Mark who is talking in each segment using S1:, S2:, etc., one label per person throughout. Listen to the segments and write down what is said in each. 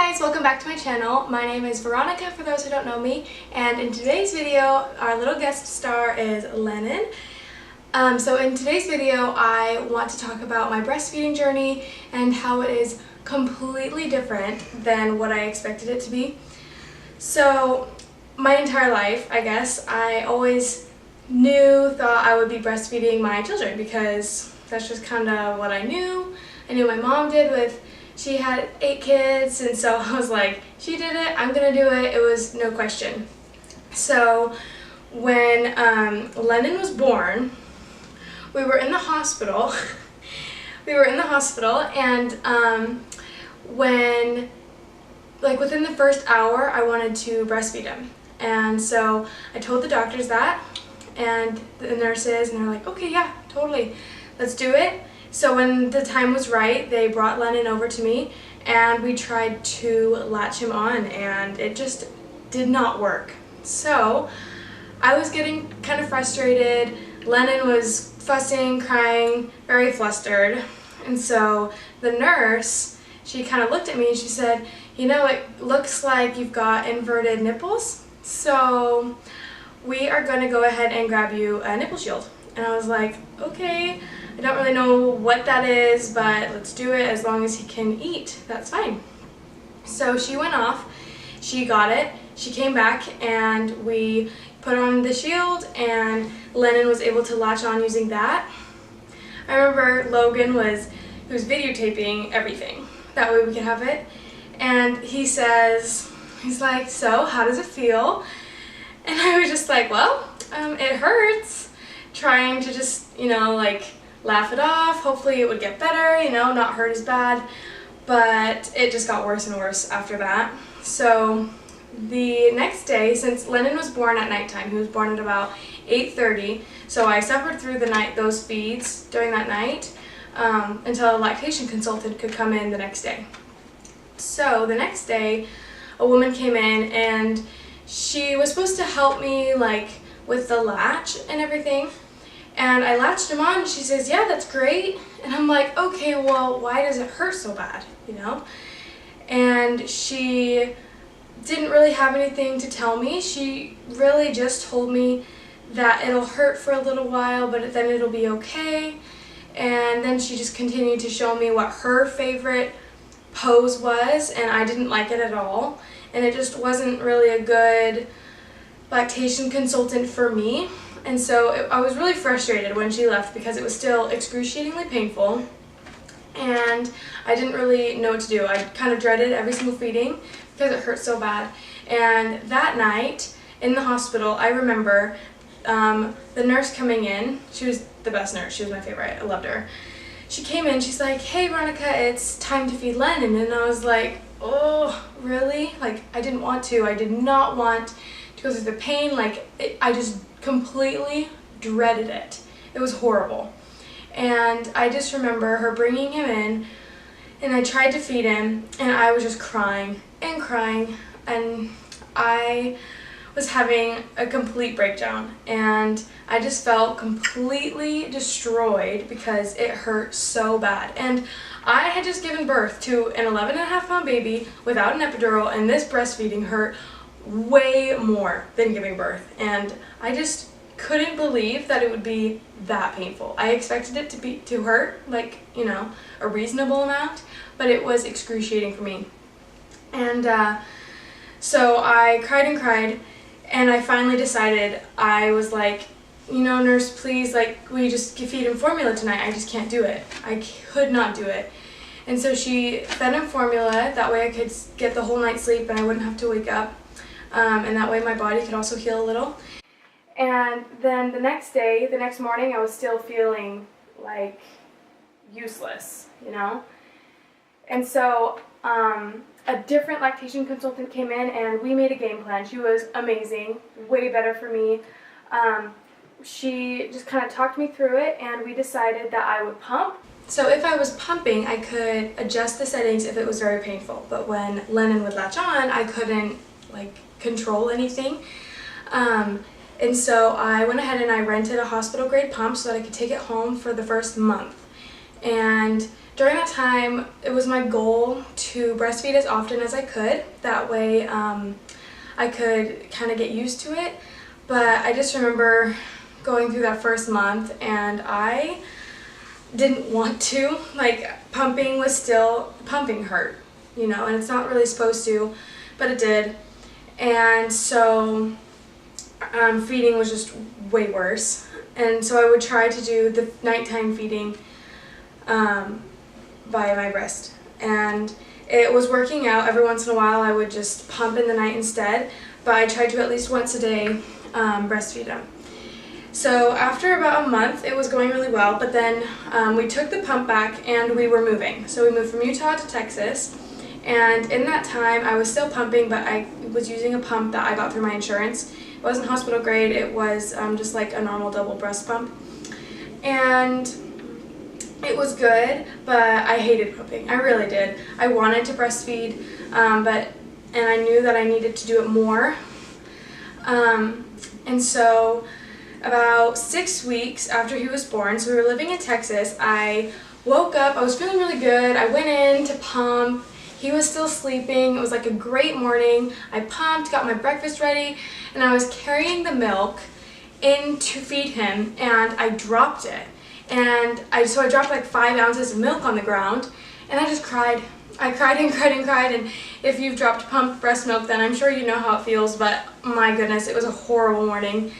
S1: guys, welcome back to my channel. My name is Veronica for those who don't know me, and in today's video our little guest star is Lennon. So in today's video I want to talk about my breastfeeding journey and how it is completely different than what I expected it to be. So my entire life, I guess, I always thought I would be breastfeeding my children because that's just kind of what I knew. I knew my mom she had 8 kids, and so I was like, she did it, I'm gonna do it. It was no question. So when Lennon was born, we were in the hospital. And when, within the first hour, I wanted to breastfeed him. And so I told the doctors that, and the nurses, and they're like, okay, yeah, totally, let's do it. So when the time was right, they brought Lennon over to me, and we tried to latch him on, and it just did not work. So I was getting kind of frustrated. Lennon was fussing, crying, very flustered. And so the nurse, she kind of looked at me and she said, you know, it looks like you've got inverted nipples, so we are going to go ahead and grab you a nipple shield. And I was like, okay, I don't really know what that is, but let's do it. As long as he can eat, that's fine. So she went off, she got it, she came back, and we put on the shield, and Lennon was able to latch on using that. I remember Logan was videotaping everything. That way we could have it. And he's like, so how does it feel? And I was just like, well, it hurts. Trying to just, laugh it off. Hopefully it would get better, not hurt as bad. But it just got worse and worse after that. So the next day, since Lennon was born at nighttime, he was born at about 8:30. So I suffered through the night, those feeds during that night, until a lactation consultant could come in the next day. So the next day, a woman came in, and she was supposed to help me with the latch and everything. And I latched him on, and she says, yeah, that's great. And I'm like, okay, well, why does it hurt so bad, And she didn't really have anything to tell me. She really just told me that it'll hurt for a little while, but then it'll be okay. And then she just continued to show me what her favorite pose was, and I didn't like it at all. And it just wasn't really a good lactation consultant for me. And so I was really frustrated when she left because it was still excruciatingly painful, and I didn't really know what to do. I kind of dreaded every single feeding because it hurt so bad. And that night in the hospital, I remember the nurse coming in. She was the best nurse. She was my favorite. I loved her. She came in. She's like, hey, Veronica, it's time to feed Lennon. And I was like, oh, really? I didn't want to. I did not want to go through the pain. I just completely dreaded it. It was horrible. And I just remember her bringing him in, and I tried to feed him, and I was just crying and crying, and I was having a complete breakdown, and I just felt completely destroyed because it hurt so bad. And I had just given birth to an 11.5-pound baby without an epidural, and this breastfeeding hurt way more than giving birth, and I just couldn't believe that it would be that painful. I expected it to hurt a reasonable amount, but it was excruciating for me. And so I cried and cried, and I finally decided. I was like, nurse, please, will you just feed him formula tonight? I just can't do it. I could not do it. And so she fed him formula. That way I could get the whole night's sleep and I wouldn't have to wake up. And that way my body could also heal a little. And then the next morning, I was still feeling useless, And so a different lactation consultant came in, and we made a game plan. She was amazing, way better for me. She just kind of talked me through it, and we decided that I would pump. So if I was pumping, I could adjust the settings if it was very painful. But when Lennon would latch on, I couldn't control anything. And so I went ahead and I rented a hospital grade pump so that I could take it home for the first month. And during that time, it was my goal to breastfeed as often as I could. That way I could kind of get used to it. But I just remember going through that first month and I didn't want to. Like, pumping hurt, you know, and it's not really supposed to, but it did. And so feeding was just way worse. And so I would try to do the nighttime feeding by my breast. And it was working out. Every once in a while I would just pump in the night instead, but I tried to at least once a day breastfeed him. So after about a month it was going really well, but then we took the pump back and we were moving. So we moved from Utah to Texas, and in that time I was still pumping, but I was using a pump that I got through my insurance. It wasn't hospital grade, it was just like a normal double breast pump. And it was good, but I hated pumping. I really did. I wanted to breastfeed, and I knew that I needed to do it more. And so about 6 weeks after he was born, so we were living in Texas, I woke up, I was feeling really good. I went in to pump. He was still sleeping. It was like a great morning. I pumped, got my breakfast ready, and I was carrying the milk in to feed him, and I dropped it. And so I dropped like 5 ounces of milk on the ground, and I just cried. I cried and cried and cried, and if you've dropped pumped breast milk, then I'm sure you know how it feels, but my goodness, it was a horrible morning.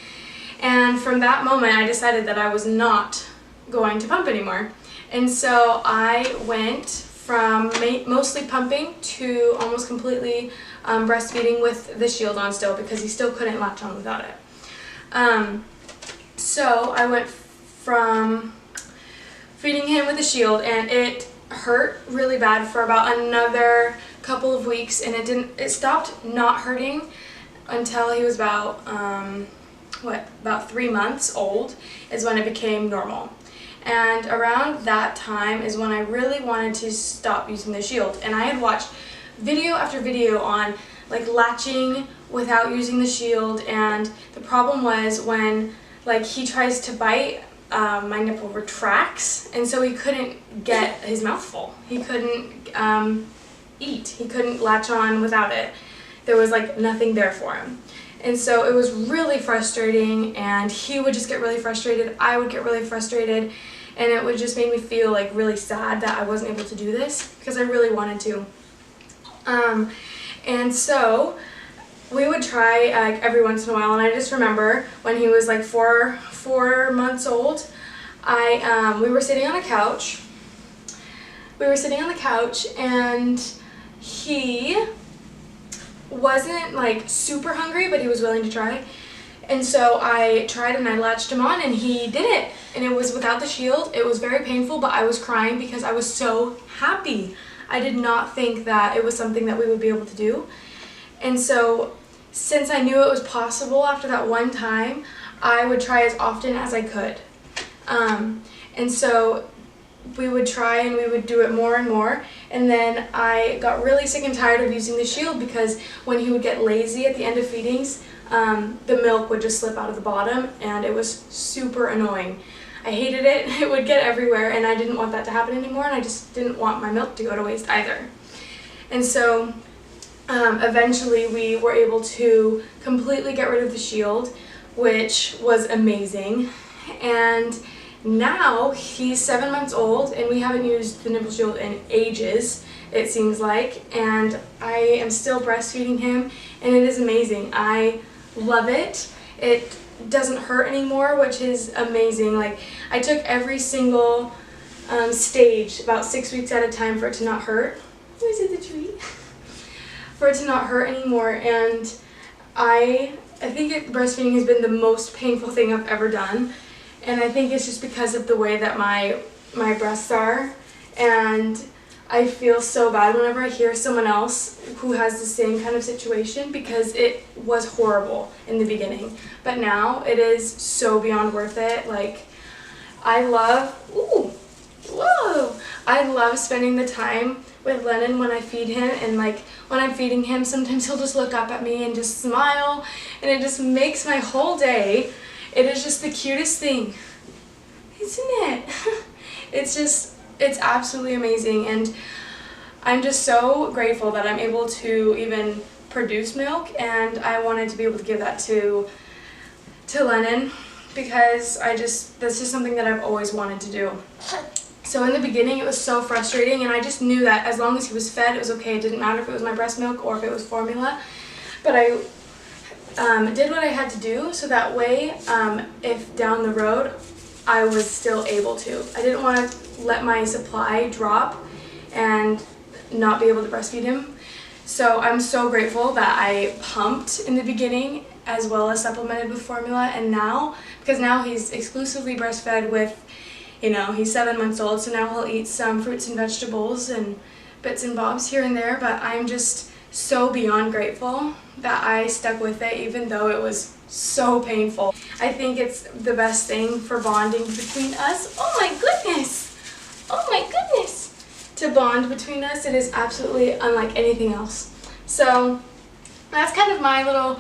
S1: And from that moment, I decided that I was not going to pump anymore. And so I went from mostly pumping to almost completely breastfeeding with the shield on still, because he still couldn't latch on without it. So I went from feeding him with a shield, and it hurt really bad for about another couple of weeks, and it stopped not hurting until he was about about 3 months old is when it became normal. And around that time is when I really wanted to stop using the shield. And I had watched video after video on like latching without using the shield, and the problem was when like he tries to bite, my nipple retracts, and so he couldn't get his mouth full. He couldn't eat. He couldn't latch on without it. There was like nothing there for him. And so it was really frustrating, and he would just get really frustrated. I would get really frustrated, and it would just make me feel like really sad that I wasn't able to do this because I really wanted to. And so we would try every once in a while, and I just remember when he was like four months old, we were sitting on a couch. And he wasn't like super hungry, but he was willing to try. And so I tried, and I latched him on, and he did it. And it was without the shield. It was very painful, but I was crying because I was so happy. I did not think that it was something that we would be able to do. And so since I knew it was possible after that one time, I would try as often as I could. And so we would try, and we would do it more and more, and then I got really sick and tired of using the shield because when he would get lazy at the end of feedings, the milk would just slip out of the bottom, and it was super annoying. I hated it. It would get everywhere, and I didn't want that to happen anymore, and I just didn't want my milk to go to waste either. And so eventually we were able to completely get rid of the shield, which was amazing. And now he's 7 months old, and we haven't used the nipple shield in ages, it seems like, and I am still breastfeeding him, and it is amazing. I love it. It doesn't hurt anymore, which is amazing. Like, I took every single stage about 6 weeks at a time for it to not hurt. Is it the tree? For it to not hurt anymore, and I think breastfeeding has been the most painful thing I've ever done. And I think it's just because of the way that my breasts are, and I feel so bad whenever I hear someone else who has the same kind of situation, because it was horrible in the beginning. But now it is so beyond worth it. Like, I love spending the time with Lennon when I feed him, and like when I'm feeding him, sometimes he'll just look up at me and just smile, and it just makes my whole day. It is just the cutest thing, isn't it? It's just It's absolutely amazing, and I'm just so grateful that I'm able to even produce milk, and I wanted to be able to give that to Lennon because that's just something that I've always wanted to do. So in the beginning it was so frustrating, and I just knew that as long as he was fed it was okay. It didn't matter if it was my breast milk or if it was formula, but I did what I had to do so that way if down the road I was still able to. I didn't want to let my supply drop and not be able to breastfeed him. So I'm so grateful that I pumped in the beginning as well as supplemented with formula, and now, because now he's exclusively breastfed with, you know, he's 7 months old, so now he'll eat some fruits and vegetables and bits and bobs here and there, but I'm just so beyond grateful that I stuck with it even though it was so painful. I think it's the best thing for bonding between us. Oh my goodness! Oh my goodness! To bond between us, it is absolutely unlike anything else. So that's kind of my little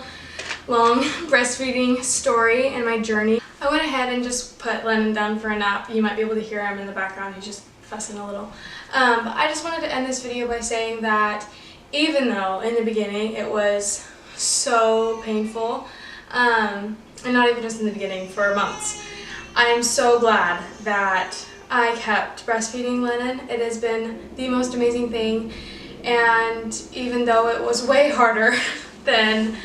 S1: long breastfeeding story and my journey. I went ahead and just put Lennon down for a nap. You might be able to hear him in the background. He's just fussing a little. But I just wanted to end this video by saying that even though in the beginning it was so painful, and not even just in the beginning, for months, I am so glad that I kept breastfeeding Lennon. It has been the most amazing thing, and even though it was way harder than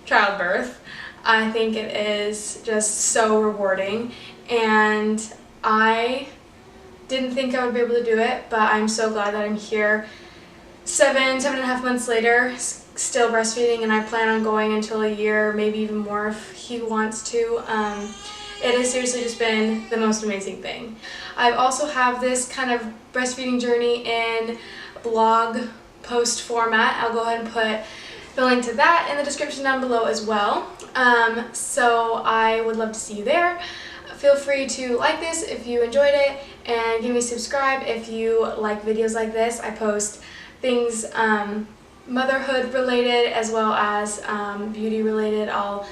S1: childbirth, I think it is just so rewarding, and I didn't think I would be able to do it, but I'm so glad that I'm here 7.5 months later, still breastfeeding, and I plan on going until a year, maybe even more if he wants to. It has seriously just been the most amazing thing. I also have this kind of breastfeeding journey in blog post format. I'll go ahead and put the link to that in the description down below as well. So I would love to see you there. Feel free to like this if you enjoyed it, and give me a subscribe if you like videos like this. I post things motherhood related as well as beauty related. I'll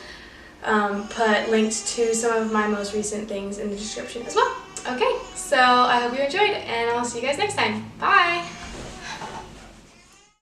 S1: put links to some of my most recent things in the description as well. Okay, so I hope you enjoyed, and I'll see you guys next time. Bye!